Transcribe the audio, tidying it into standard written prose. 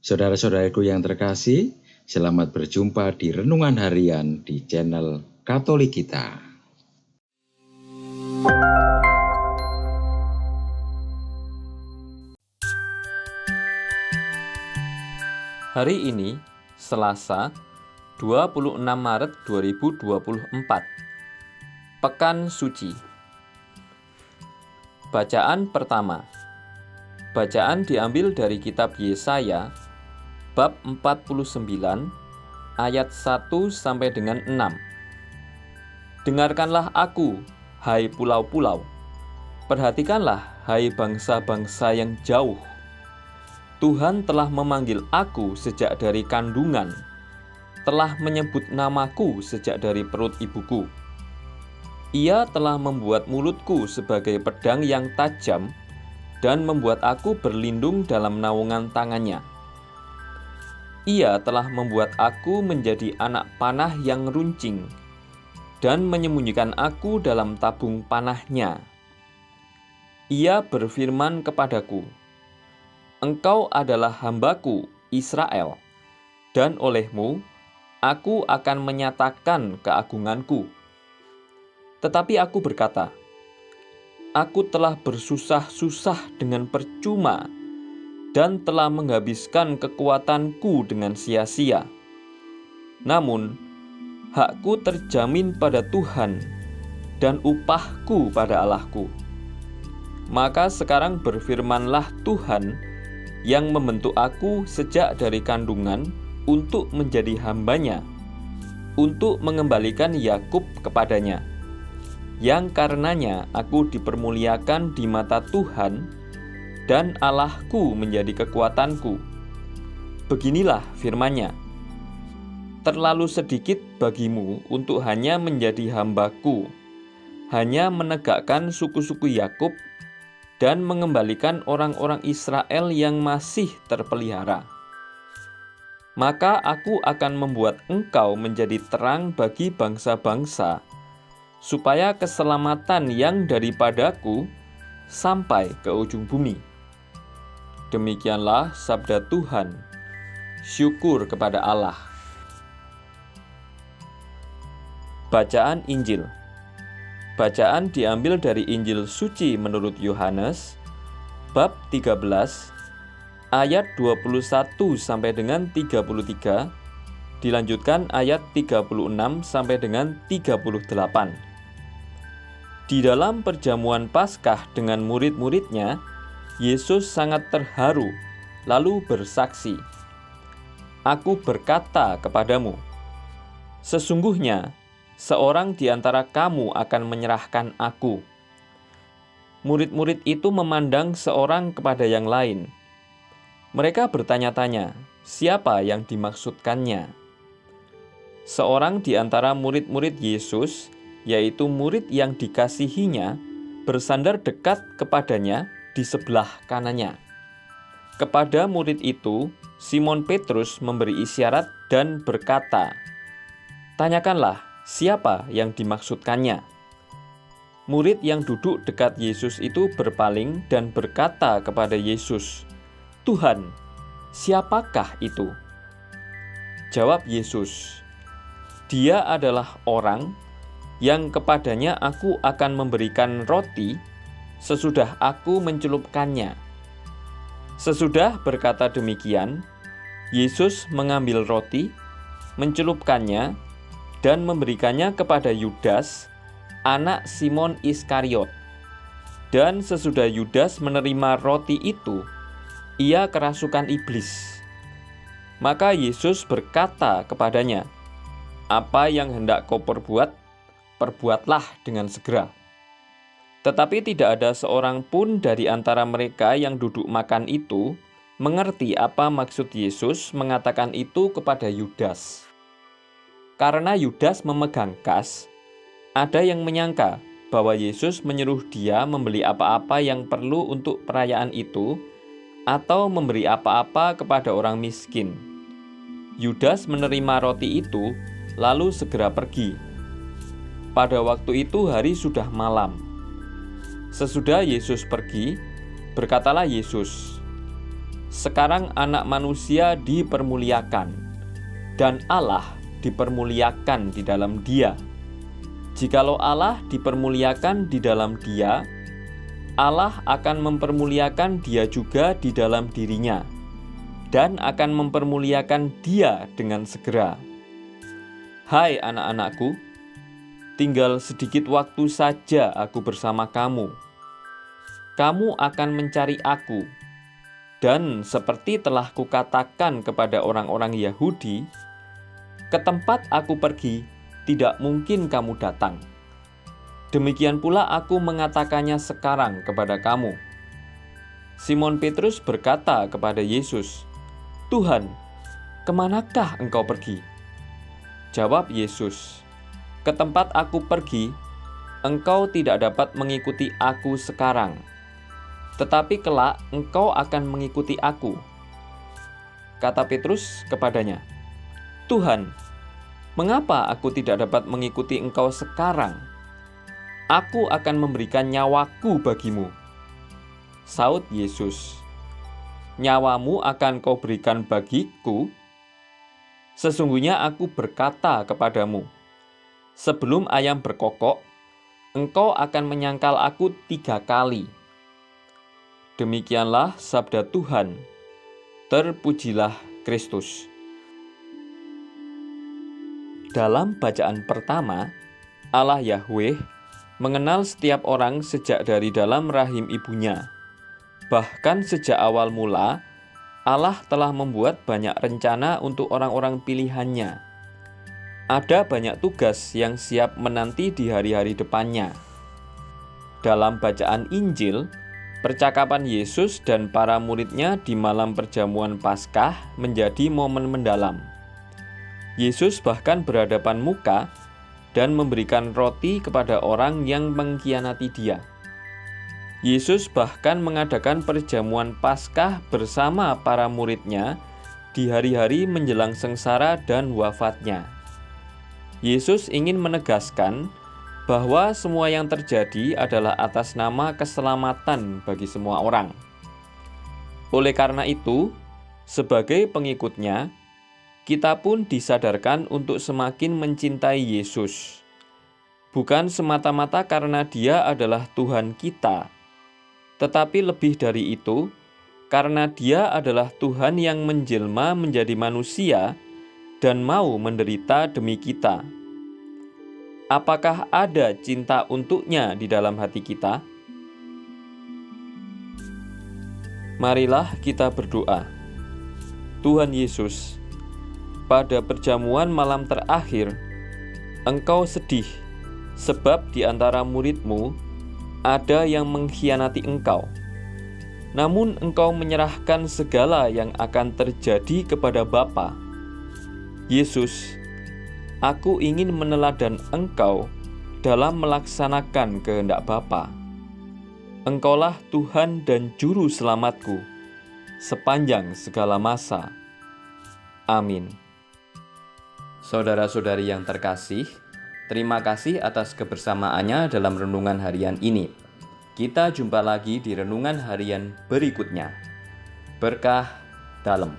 Saudara-saudaraku yang terkasih, selamat berjumpa di Renungan Harian di channel Katolik kita. Hari ini, Selasa, 26 Maret 2024, Pekan Suci. Bacaan pertama. Bacaan diambil dari kitab Yesaya, bab 49, ayat 1 sampai dengan 6. Dengarkanlah aku, hai pulau-pulau. Perhatikanlah, hai bangsa-bangsa yang jauh. Tuhan telah memanggil aku sejak dari kandungan, telah menyebut namaku sejak dari perut ibuku. Ia telah membuat mulutku sebagai pedang yang tajam dan membuat aku berlindung dalam naungan tangannya. Ia telah membuat aku menjadi anak panah yang runcing dan menyembunyikan aku dalam tabung panahnya. Ia berfirman kepadaku, Engkau adalah hambaku, Israel, dan olehmu aku akan menyatakan keagunganku. Tetapi aku berkata, aku telah bersusah-susah dengan percuma dan telah menghabiskan kekuatanku dengan sia-sia. Namun, hakku terjamin pada Tuhan dan upahku pada Allahku. Maka sekarang berfirmanlah Tuhan yang membentuk aku sejak dari kandungan untuk menjadi hambanya, untuk mengembalikan Yakub kepadanya, yang karenanya aku dipermuliakan di mata Tuhan dan Allahku menjadi kekuatanku. Beginilah firman-Nya, terlalu sedikit bagimu untuk hanya menjadi hambaku, hanya menegakkan suku-suku Yakub dan mengembalikan orang-orang Israel yang masih terpelihara. Maka aku akan membuat engkau menjadi terang bagi bangsa-bangsa, supaya keselamatan yang daripadaku sampai ke ujung bumi. Demikianlah sabda Tuhan. Syukur kepada Allah. Bacaan Injil. Bacaan diambil dari Injil Suci menurut Yohanes, bab 13, ayat 21 sampai dengan 33, dilanjutkan ayat 36 sampai dengan 38. Di dalam perjamuan Paskah dengan murid-muridnya, Yesus sangat terharu, lalu bersaksi, Aku berkata kepadamu, sesungguhnya seorang di antara kamu akan menyerahkan aku. Murid-murid itu memandang seorang kepada yang lain. Mereka bertanya-tanya, siapa yang dimaksudkannya? Seorang di antara murid-murid Yesus, yaitu murid yang dikasihinya, bersandar dekat kepadanya di sebelah kanannya. Kepada murid itu, Simon Petrus memberi isyarat dan berkata, Tanyakanlah, siapa yang dimaksudkannya? Murid yang duduk dekat Yesus itu berpaling dan berkata kepada Yesus, Tuhan, siapakah itu? Jawab Yesus, Dia adalah orang yang kepadanya aku akan memberikan roti sesudah aku mencelupkannya. Sesudah berkata demikian, Yesus mengambil roti, mencelupkannya, dan memberikannya kepada Yudas, anak Simon Iskariot. Dan sesudah Yudas menerima roti itu, ia kerasukan iblis. Maka Yesus berkata kepadanya, Apa yang hendak kau perbuat? Perbuatlah dengan segera. Tetapi tidak ada seorang pun dari antara mereka yang duduk makan itu mengerti apa maksud Yesus mengatakan itu kepada Yudas. Karena Yudas memegang kas, ada yang menyangka bahwa Yesus menyuruh dia membeli apa-apa yang perlu untuk perayaan itu atau memberi apa-apa kepada orang miskin. Yudas menerima roti itu, lalu segera pergi. Pada waktu itu hari sudah malam. Sesudah Yesus pergi, berkatalah Yesus, sekarang Anak Manusia dipermuliakan, dan Allah dipermuliakan di dalam Dia. Jikalau Allah dipermuliakan di dalam Dia, Allah akan mempermuliakan Dia juga di dalam dirinya, dan akan mempermuliakan Dia dengan segera. Hai anak-anakku, tinggal sedikit waktu saja aku bersama kamu. Kamu akan mencari aku, dan seperti telah kukatakan kepada orang-orang Yahudi, ke tempat aku pergi, tidak mungkin kamu datang. Demikian pula aku mengatakannya sekarang kepada kamu. Simon Petrus berkata kepada Yesus, "Tuhan, kemanakah engkau pergi?" Jawab Yesus, "Ke tempat aku pergi, engkau tidak dapat mengikuti aku sekarang, tetapi kelak engkau akan mengikuti aku." Kata Petrus kepadanya, "Tuhan, mengapa aku tidak dapat mengikuti engkau sekarang? Aku akan memberikan nyawaku bagimu." Saud Yesus, "Nyawamu akan kau berikan bagiku? Sesungguhnya aku berkata kepadamu, sebelum ayam berkokok, engkau akan menyangkal aku 3 kali." Demikianlah sabda Tuhan. Terpujilah Kristus. Dalam bacaan pertama, Allah Yahweh mengenal setiap orang sejak dari dalam rahim ibunya. Bahkan sejak awal mula, Allah telah membuat banyak rencana untuk orang-orang pilihannya. Ada banyak tugas yang siap menanti di hari-hari depannya. Dalam bacaan Injil, percakapan Yesus dan para muridnya di malam perjamuan Paskah menjadi momen mendalam. Yesus bahkan berhadapan muka dan memberikan roti kepada orang yang mengkhianati Dia. Yesus bahkan mengadakan perjamuan Paskah bersama para muridnya di hari-hari menjelang sengsara dan wafatnya. Yesus ingin menegaskan bahwa semua yang terjadi adalah atas nama keselamatan bagi semua orang. Oleh karena itu, sebagai pengikutnya, kita pun disadarkan untuk semakin mencintai Yesus. Bukan semata-mata karena Dia adalah Tuhan kita, tetapi lebih dari itu, karena Dia adalah Tuhan yang menjelma menjadi manusia dan mau menderita demi kita. Apakah ada cinta untuknya di dalam hati kita? Marilah kita berdoa. Tuhan Yesus, pada perjamuan malam terakhir, Engkau sedih sebab di antara murid-Mu ada yang mengkhianati Engkau. Namun Engkau menyerahkan segala yang akan terjadi kepada Bapa. Yesus, aku ingin meneladan Engkau dalam melaksanakan kehendak Bapa. Engkaulah Tuhan dan Juru Selamatku sepanjang segala masa. Amin. Saudara-saudari yang terkasih, terima kasih atas kebersamaannya dalam renungan harian ini. Kita jumpa lagi di renungan harian berikutnya. Berkah dalam.